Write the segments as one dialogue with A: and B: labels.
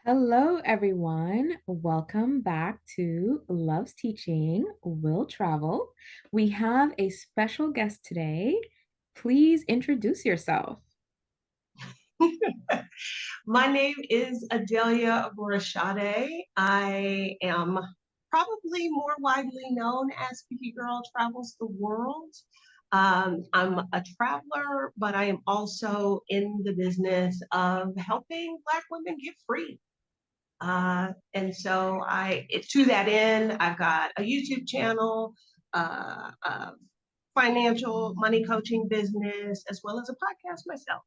A: Hello, everyone. Welcome back to Love's Teaching Will Travel. We have a special guest today. Please introduce yourself.
B: My name is Adelia Borashade. I am probably more widely known as Kiki Girl Travels the World. I'm a traveler, but I am also in the business of helping Black women get free. To that end, I've got a YouTube channel, a financial money coaching business, as well as a podcast myself.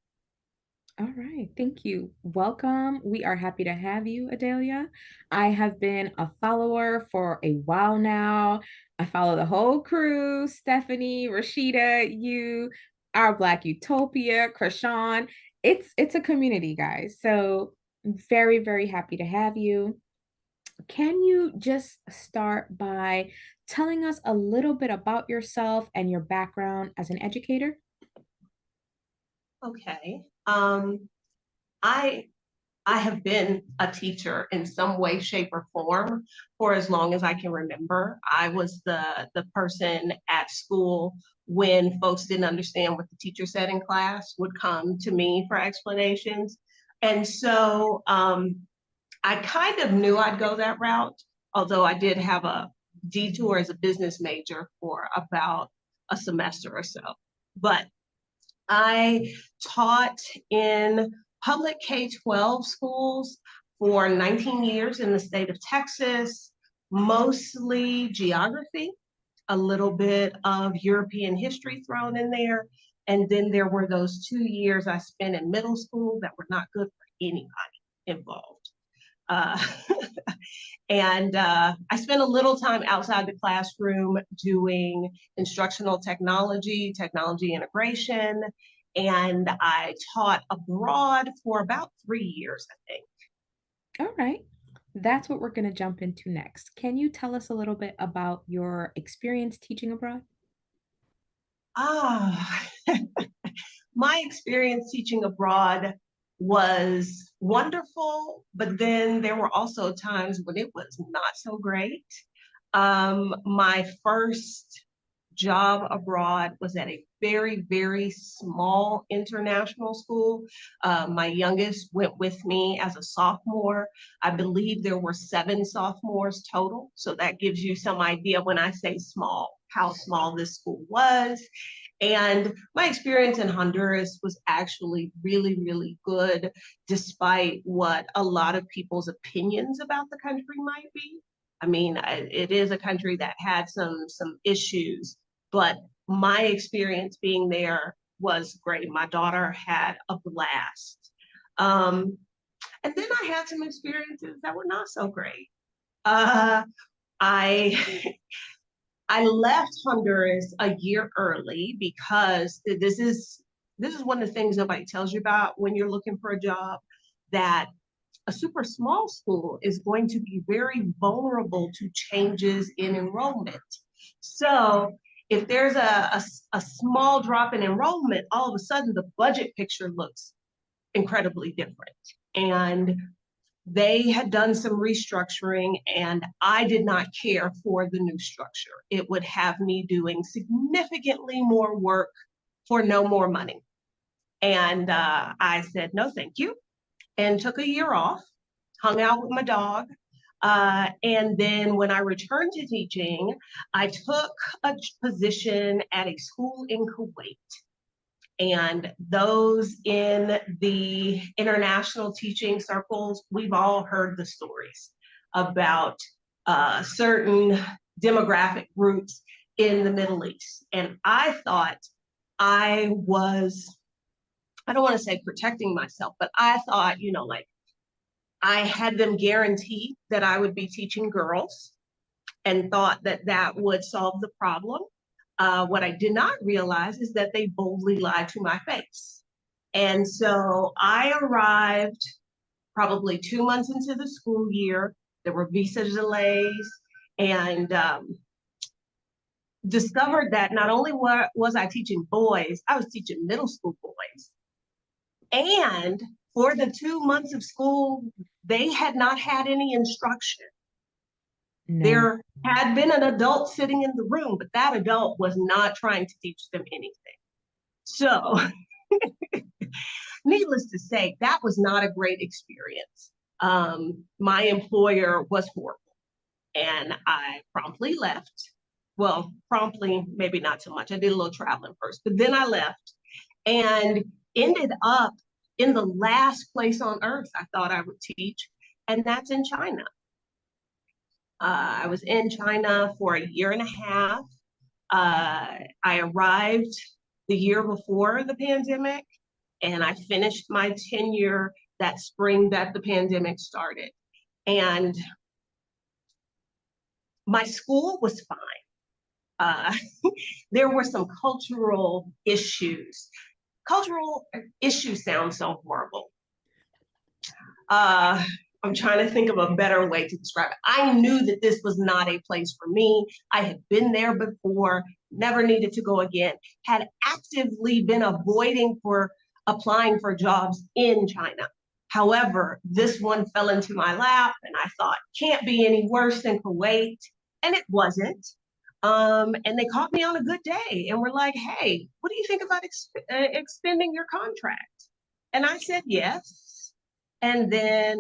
A: All right, thank you. Welcome. We are happy to have you, Adelia. I have been a follower for a while now. I follow the whole crew, Stephanie, Rashida, you, our Black Utopia, Krishan. It's a community, guys. So very, very happy to have you. Can you just start by telling us a little bit about yourself and your background as an educator?
B: Okay. I I have been a teacher in some way, shape, or form for as long as I can remember. I was the person at school when folks didn't understand what the teacher said in class would come to me for explanations. And so I kind of knew I'd go that route, although I did have a detour as a business major for about a semester or so. But I taught in public K-12 schools for 19 years in the state of Texas, mostly geography, a little bit of European history thrown in there. And then there were those 2 years I spent in middle school that were not good for anybody involved. Uh, and I spent a little time outside the classroom doing instructional technology, technology integration, and I taught abroad for about 3 years, I think.
A: All right. That's what we're going to jump into next. Can you tell us a little bit about your experience teaching abroad?
B: Ah, my experience teaching abroad was wonderful, but then there were also times when it was not so great. My first job abroad was at a very, very small international school. My youngest went with me as a sophomore. I believe there were 7 sophomores total. So that gives you some idea when I say small, how small this school was. And my experience in Honduras was actually really, really good, despite what a lot of people's opinions about the country might be. I mean, it is a country that had some issues, but my experience being there was great. My daughter had a blast. Um, and then I had some experiences that were not so great. Uh, I I left Honduras a year early because this is one of the things nobody tells you about when you're looking for a job, that a super small school is going to be very vulnerable to changes in enrollment. So if there's a small drop in enrollment, all of a sudden the budget picture looks incredibly different. And they had done some restructuring, and I did not care for the new structure. It would have me doing significantly more work for no more money. And I said, no, thank you, and took a year off, hung out with my dog. And then when I returned to teaching, I took a position at a school in Kuwait. And those in the international teaching circles, we've all heard the stories about certain demographic groups in the Middle East. And I thought I was, I don't want to say protecting myself, but I thought, like I had them guarantee that I would be teaching girls and thought that that would solve the problem. What I did not realize is that they boldly lied to my face. And so I arrived probably 2 months into the school year. There were visa delays, and discovered that not only was I teaching boys, I was teaching middle school boys. And For the 2 months of school, they had not had any instruction.
A: No.
B: There had been an adult sitting in the room, but that adult was not trying to teach them anything. So, needless to say, that was not a great experience. My employer was horrible, and I promptly left. Well, promptly, maybe not so much. I did a little traveling first, but then I left and ended up in the last place on earth I thought I would teach, and that's in China. I was in China for a year and a half. I arrived the year before the pandemic, and I finished my tenure that spring that the pandemic started. And my school was fine. Uh, there were some cultural issues. Cultural issues sound so horrible. Uh, I'm trying to think of a better way to describe it. I knew that this was not a place for me. I had been there before, never needed to go again, had actively been avoiding for applying for jobs in China. However, this one fell into my lap and I thought, can't be any worse than Kuwait. And it wasn't. And they caught me on a good day and were like, hey, what do you think about extending your contract? And I said, yes. And then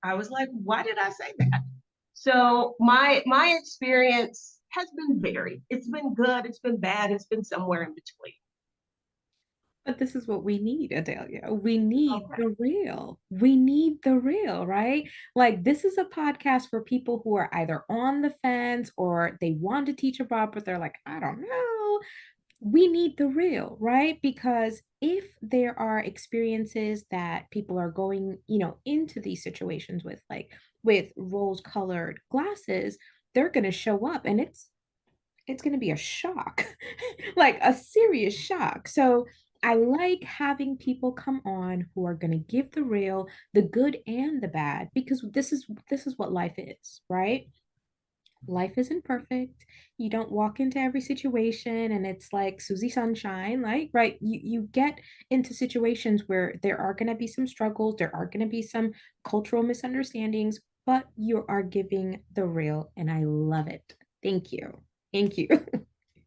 B: I was like, why did I say that? So my experience has been varied. It's been good, it's been bad, it's been somewhere in between.
A: But this is what we need, Adelia. We need
B: Okay.
A: the real. We need the real, right? Like, this is a podcast for people who are either on the fence or they want to teach abroad, but they're like, I don't know. We need the real, right? Because if there are experiences that people are going, into these situations with, like with rose-colored glasses, they're going to show up and it's going to be a shock, like a serious shock. So I like having people come on who are going to give the real, the good and the bad, because this is what life is, right? Life isn't perfect. You don't walk into every situation and it's like Susie Sunshine, like, right? You get into situations where there are going to be some struggles, there are going to be some cultural misunderstandings, but you are giving the real, and I love it. Thank you. Thank you.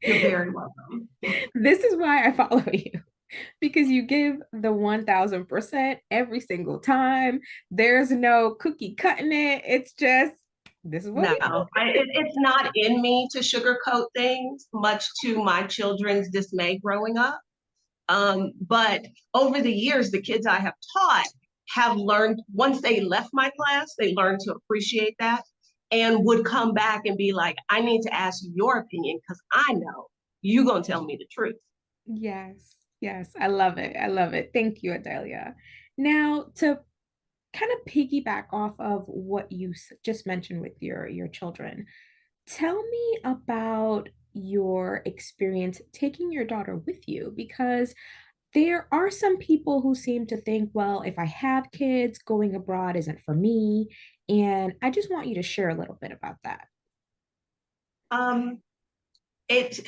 B: You're very welcome.
A: This is why I follow you, because you give the 1000% every single time. There's no cookie cutting it. It's just, this is what
B: No,
A: we do.
B: it's not in me to sugarcoat things, much to my children's dismay growing up. But over the years, the kids I have taught have learned, once they left my class, they learned to appreciate that and would come back and be like, I need to ask you your opinion because I know you're going to tell me the truth.
A: Yes, yes, I love it. I love it. Thank you, Adelia. Now, to kind of piggyback off of what you just mentioned with your children, tell me about your experience taking your daughter with you, because there are some people who seem to think, well, if I have kids, going abroad isn't for me. And I just want you to share a little bit about that.
B: Um, it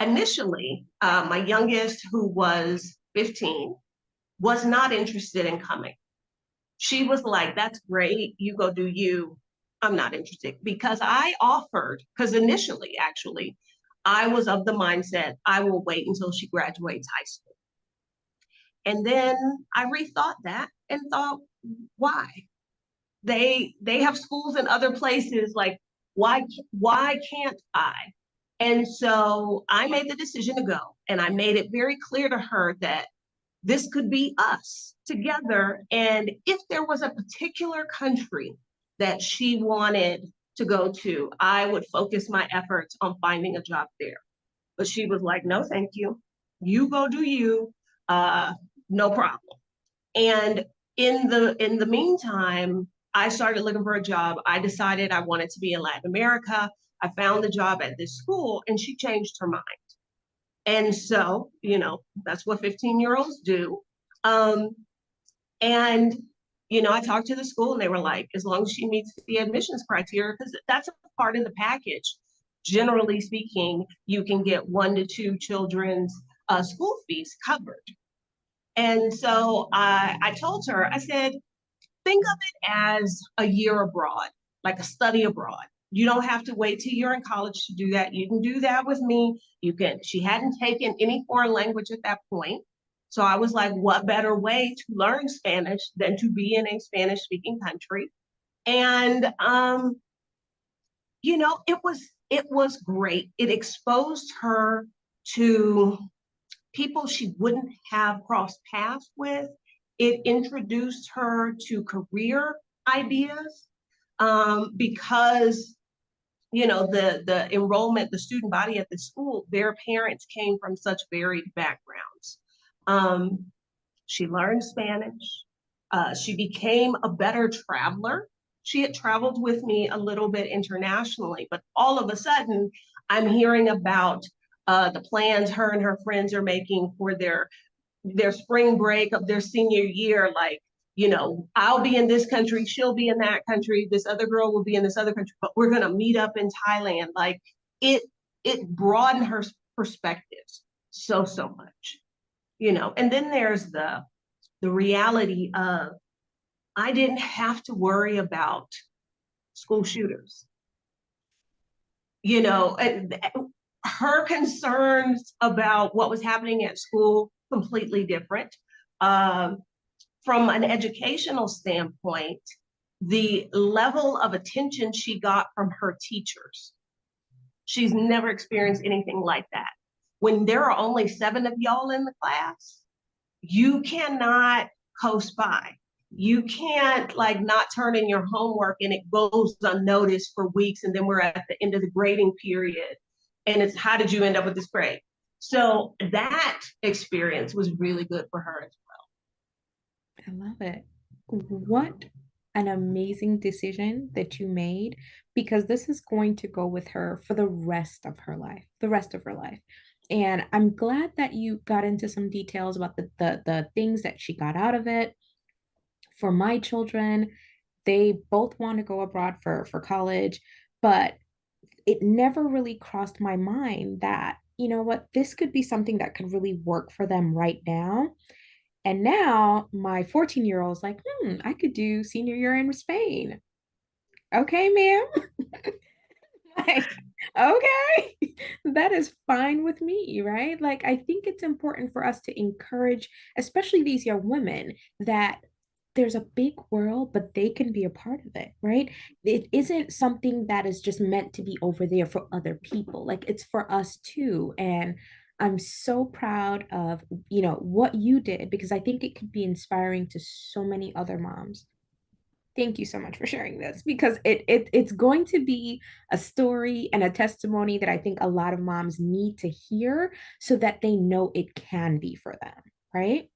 B: initially, my youngest, who was 15, was not interested in coming. She was like, that's great. You go do you. I'm not interested because I offered, because initially, actually, I was of the mindset I will wait until she graduates high school. And then I rethought that and thought, why? They have schools in other places. Like, why can't I? And so I made the decision to go, and I made it very clear to her that this could be us together. And if there was a particular country that she wanted to go to, I would focus my efforts on finding a job there. But she was like, no, thank you. You go do you. Uh, no problem. And in the meantime, I started looking for a job. I decided I wanted to be in Latin America. I found the job at this school and she changed her mind. And so, that's what 15-year-olds do. Um, and, I talked to the school and they were like, as long as she meets the admissions criteria, because that's a part of the package. Generally speaking, you can get 1 to 2 children's school fees covered. And so I told her, I said, think of it as a year abroad, like a study abroad. You don't have to wait till you're in college to do that. You can do that with me. You can. She hadn't taken any foreign language at that point. So I was like, what better way to learn Spanish than to be in a Spanish speaking country? And it was great. It exposed her to people she wouldn't have crossed paths with. It introduced her to career ideas because the enrollment, the student body at the school, their parents came from such varied backgrounds. Um, she learned Spanish. She became a better traveler. She had traveled with me a little bit internationally, but all of a sudden, I'm hearing about the plans her and her friends are making for their spring break of their senior year. Like, I'll be in this country, she'll be in that country, this other girl will be in this other country, but we're gonna meet up in Thailand. Like it, it broadened her perspectives so much. And then there's the reality of I didn't have to worry about school shooters. And her concerns about what was happening at school completely different. Um, from an educational standpoint, the level of attention she got from her teachers, she's never experienced anything like that. When there are only 7 of y'all in the class, you cannot coast by. You can't like not turn in your homework and it goes unnoticed for weeks. And then we're at the end of the grading period. And it's how did you end up with this grade? So that experience was really good for her as
A: I love it. What an amazing decision that you made, because this is going to go with her for the rest of her life, the rest of her life. And I'm glad that you got into some details about the things that she got out of it. For my children, they both want to go abroad for college, but it never really crossed my mind that, you know what, this could be something that could really work for them right now. And now my 14-year-old is like, I could do senior year in Spain. Okay, ma'am. Like, okay, that is fine with me, right? Like, I think it's important for us to encourage, especially these young women, that there's a big world, but they can be a part of it, right? It isn't something that is just meant to be over there for other people. Like, it's for us too. And I'm so proud of, what you did, because I think it could be inspiring to so many other moms. Thank you so much for sharing this, because it's going to be a story and a testimony that I think a lot of moms need to hear so that they know it can be for them, right?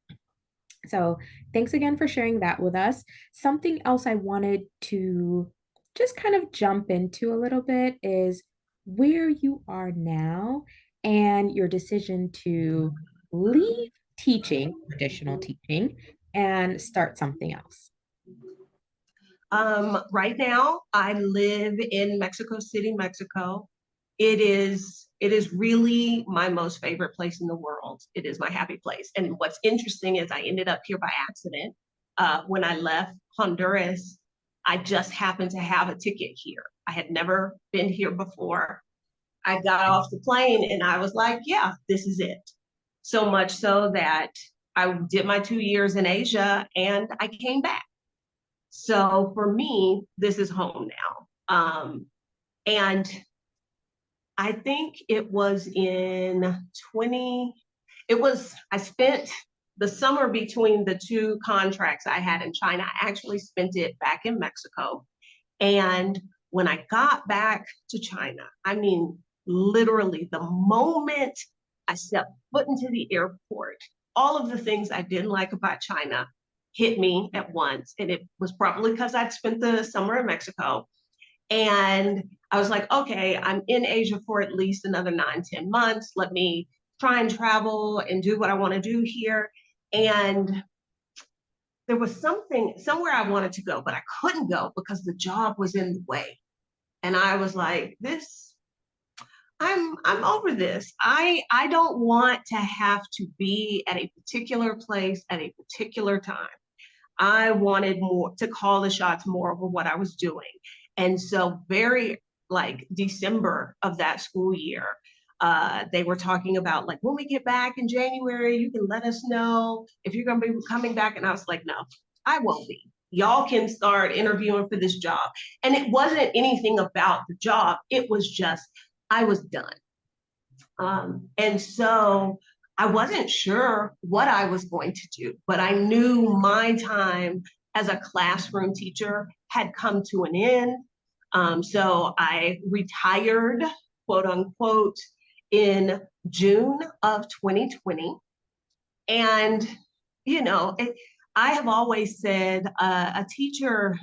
A: So, thanks again for sharing that with us. Something else I wanted to just kind of jump into a little bit is where you are now and your decision to leave teaching, traditional teaching, and start something else.
B: right now, I live in Mexico City, Mexico. It is really my most favorite place in the world. It is my happy place. And what's interesting is I ended up here by accident. When I left Honduras, I just happened to have a ticket here. I had never been here before. I got off the plane and I was like, yeah, this is it. So much so that I did my 2 years in Asia and I came back. So for me, this is home now. And I think it was in 20, I spent the summer between the two contracts I had in China. I actually spent it back in Mexico. And when I got back to China, I mean, literally the moment I stepped foot into the airport, all of the things I didn't like about China hit me at once. And it was probably because I'd spent the summer in Mexico. And I was like, okay, I'm in Asia for at least another 9, 10 months. Let me try and travel and do what I want to do here. And there was something somewhere I wanted to go, but I couldn't go because the job was in the way. And I was like, I'm over this. I don't want to have to be at a particular place at a particular time. I wanted more to call the shots more over what I was doing. And so very like December of that school year, they were talking about like when we get back in January, you can let us know if you're gonna be coming back. And I was like, no, I won't be. Y'all can start interviewing for this job. And it wasn't anything about the job. It was just I was done. And so I wasn't sure what I was going to do, but I knew my time as a classroom teacher had come to an end. So I retired, quote unquote, in June of 2020. And, you know, I have always said a teacher,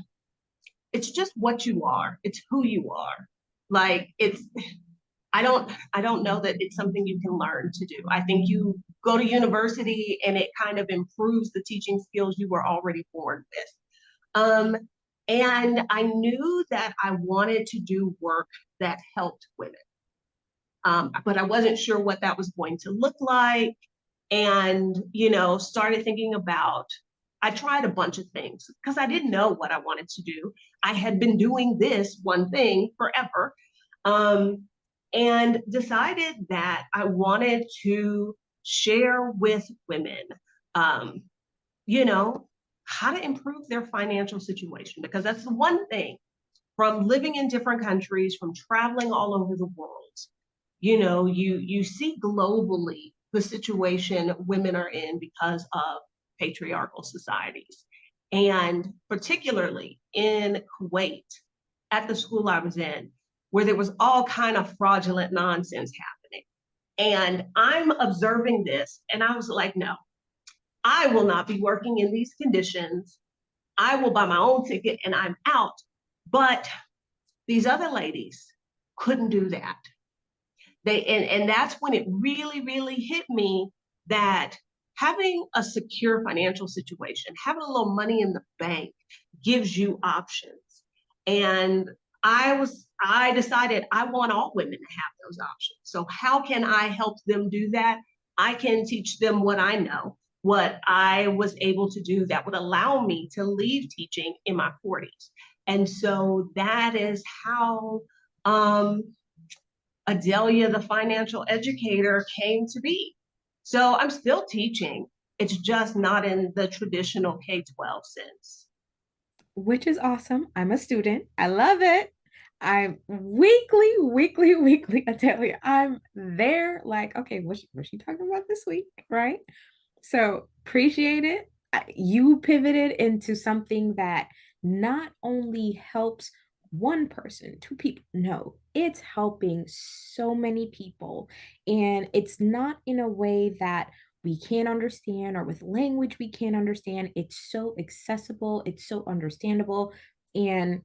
B: it's just what you are, it's who you are. Like it's I don't know that it's something you can learn to do. I think you go to university and it kind of improves the teaching skills you were already born with. And I knew that I wanted to do work that helped women, but I wasn't sure what that was going to look like. And started thinking about. I tried a bunch of things because I didn't know what I wanted to do. I had been doing this one thing forever. Um, and decided that I wanted to share with women, um, you know, how to improve their financial situation, because that's the one thing from living in different countries, from traveling all over the world. You see globally the situation women are in because of patriarchal societies. And particularly in Kuwait, at the school I was in, where there was all kind of fraudulent nonsense happening. And I'm observing this, and I was like, no, I will not be working in these conditions. I will buy my own ticket and I'm out. But these other ladies couldn't do that. And that's when it really, really hit me that having a secure financial situation, having a little money in the bank gives you options. And I decided I want all women to have those options. So how can I help them do that? I can teach them what I know, what I was able to do that would allow me to leave teaching in my 40s. And so that is how Adelia, the financial educator, came to be. So I'm still teaching. It's just not in the traditional K-12 sense.
A: Which is awesome. I'm a student. I love it. I'm weekly, I tell you, I'm there like, okay, what's she talking about this week? Right. So appreciate it. You pivoted into something that not only helps one person, two people. No, it's helping so many people. And it's not in a way that we can't understand or with language we can't understand. It's so accessible, it's so understandable. And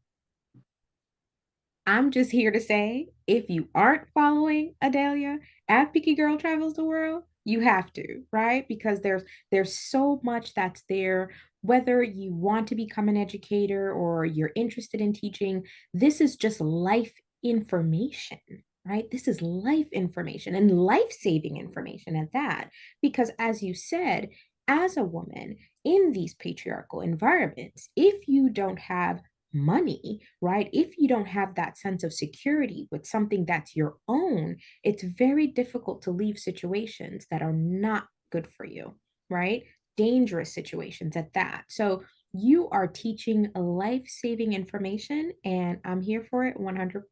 A: I'm just here to say if you aren't following Adelia at Picky Girl Travels the World, you have to, right? Because there's so much that's there. Whether you want to become an educator or you're interested in teaching, this is just life information, right? This is life information and life-saving information at that. Because as you said, as a woman in these patriarchal environments, if you don't have money, right? If you don't have that sense of security with something that's your own, it's very difficult to leave situations that are not good for you, right? Dangerous situations at that. So you are teaching life-saving information, and I'm here for it 100%.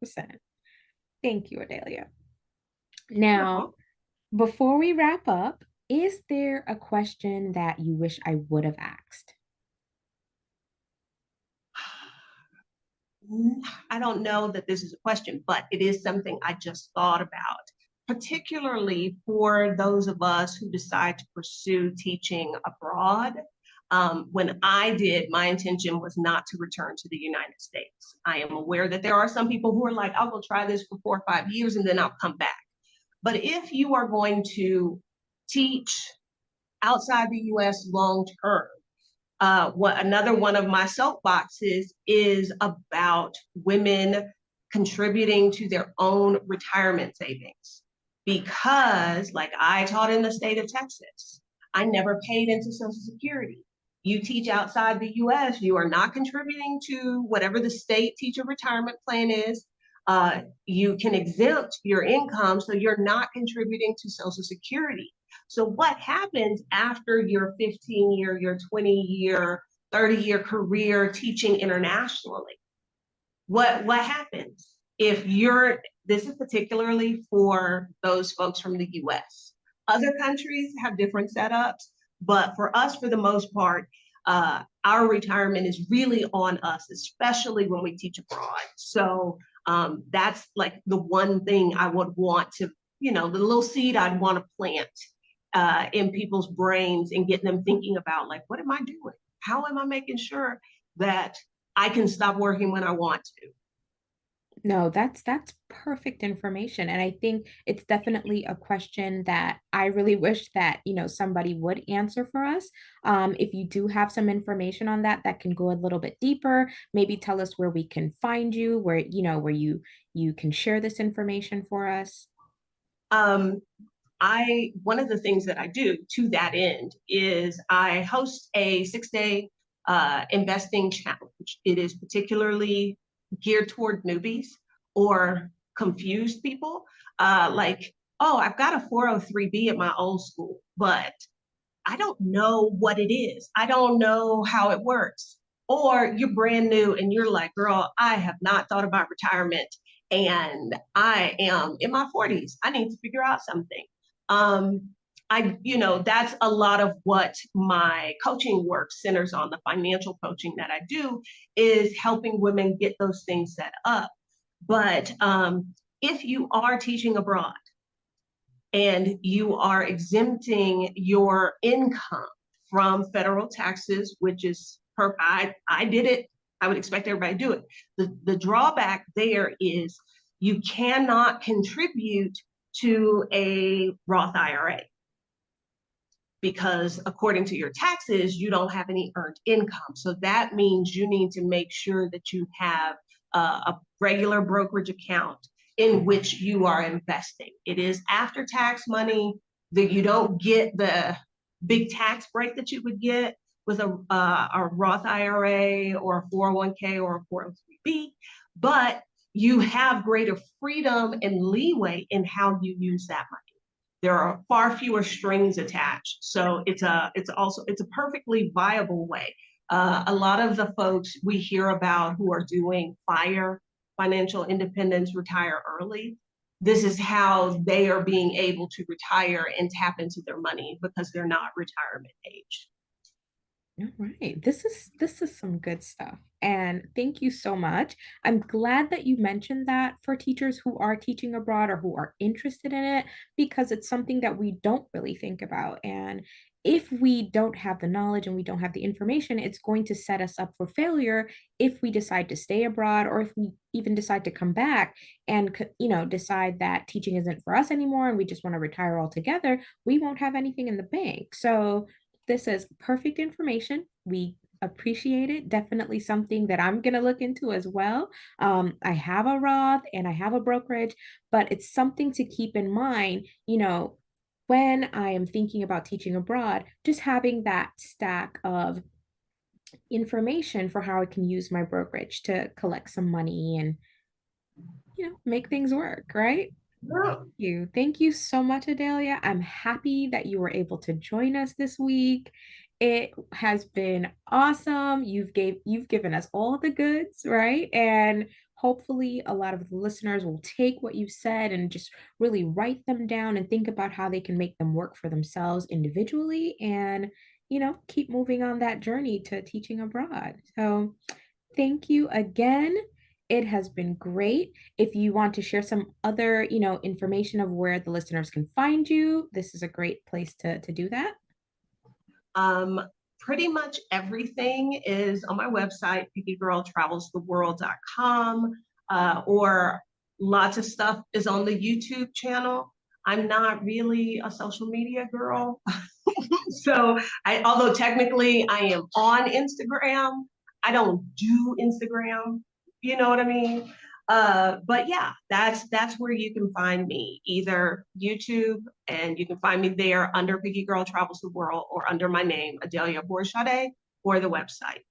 A: Thank you, Adelia. Now,
B: Well,
A: before we wrap up, is there a question that you wish I would have asked?
B: I don't know that this is a question, but it is something I just thought about, particularly for those of us who decide to pursue teaching abroad. When I did, my intention was not to return to the United States. I am aware that there are some people who are like, I'll go try this for 4 or 5 years and then I'll come back. But if you are going to teach outside the US long term, what another one of my soapboxes is about women contributing to their own retirement savings. Because, like I taught in the state of Texas, I never paid into Social Security. You teach outside the US, you are not contributing to whatever the state teacher retirement plan is. You can exempt your income, so you're not contributing to Social Security. So, what happens after your 15-year, your 20-year, 30-year career teaching internationally? What happens if you're, this is particularly for those folks from the US. Other countries have different setups, but for us, for the most part, our retirement is really on us, especially when we teach abroad. So that's like the one thing I would want to, the little seed I'd want to plant in people's brains and get them thinking about, like, what am I doing? How am I making sure that I can stop working when I want to?
A: No, that's perfect information. And I think it's definitely a question that I really wish that, somebody would answer for us. If you do have some information on that that can go a little bit deeper, maybe tell us where we can find you, where you can share this information for us.
B: Um, I One of the things that I do to that end is I host a 6-day investing challenge. It is particularly geared toward newbies or confused people. Like, oh, I've got a 403b at my old school, but I don't know what it is. I don't know how it works. Or you're brand new and you're like, girl, I have not thought about retirement and I am in my 40s. I need to figure out something. Um, that's a lot of what my coaching work centers on. The financial coaching that I do is helping women get those things set up. But if you are teaching abroad, and you are exempting your income from federal taxes, which is I did it. I would expect everybody to do it. The drawback there is you cannot contribute to a Roth IRA because according to your taxes, you don't have any earned income. So that means you need to make sure that you have a regular brokerage account in which you are investing. It is after tax money that you don't get the big tax break that you would get with a Roth IRA or a 401k or a 403b, but you have greater freedom and leeway in how you use that money. There are far fewer strings attached. So it's a perfectly viable way. A lot of the folks we hear about who are doing FIRE, financial independence, retire early, this is how they are being able to retire and tap into their money because they're not retirement age.
A: All right. This is some good stuff. And thank you so much. I'm glad that you mentioned that for teachers who are teaching abroad or who are interested in it, because it's something that we don't really think about. And if we don't have the knowledge and we don't have the information, it's going to set us up for failure if we decide to stay abroad or if we even decide to come back and decide that teaching isn't for us anymore and we just want to retire altogether. We won't have anything in the bank. So this is perfect information. We appreciate it. Definitely something that I'm going to look into as well. I have a Roth and I have a brokerage, but it's something to keep in mind, when I am thinking about teaching abroad, just having that stack of information for how I can use my brokerage to collect some money and, make things work, right?
B: Yeah.
A: You. Thank you so much, Adelia. I'm happy that you were able to join us this week. It has been awesome. You've given us all the goods, right? And hopefully a lot of the listeners will take what you've said and just really write them down and think about how they can make them work for themselves individually and, keep moving on that journey to teaching abroad. So, thank you again. It has been great. If you want to share some other, information of where the listeners can find you, this is a great place to do that.
B: Um, Pretty much everything is on my website, pickygirltravelstheworld.com, or lots of stuff is on the YouTube channel. I'm not really a social media girl. So although technically I am on Instagram, I don't do Instagram. You know what I mean? But yeah, that's where you can find me, either YouTube, and you can find me there under Picky Girl Travels the World, or under my name, Adelia Borshade, or the website.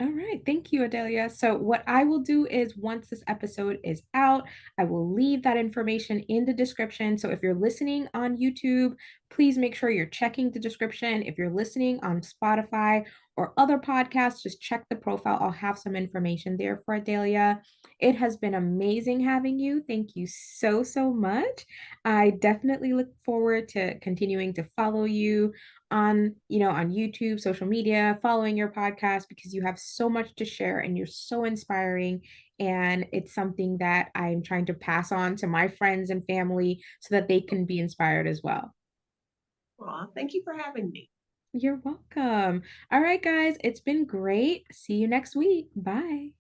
A: All right. Thank you, Adelia. So, what I will do is once this episode is out, I will leave that information in the description. So, if you're listening on YouTube, please make sure you're checking the description. If you're listening on Spotify or other podcasts, just check the profile. I'll have some information there for Adelia. It has been amazing having you. Thank you so, so much. I definitely look forward to continuing to follow you on, on YouTube, social media, following your podcast, because you have so much to share and you're so inspiring, and it's something that I'm trying to pass on to my friends and family so that they can be inspired as well.
B: Well, thank you for having me.
A: You're welcome. All right, guys, it's been great. See you next week. Bye.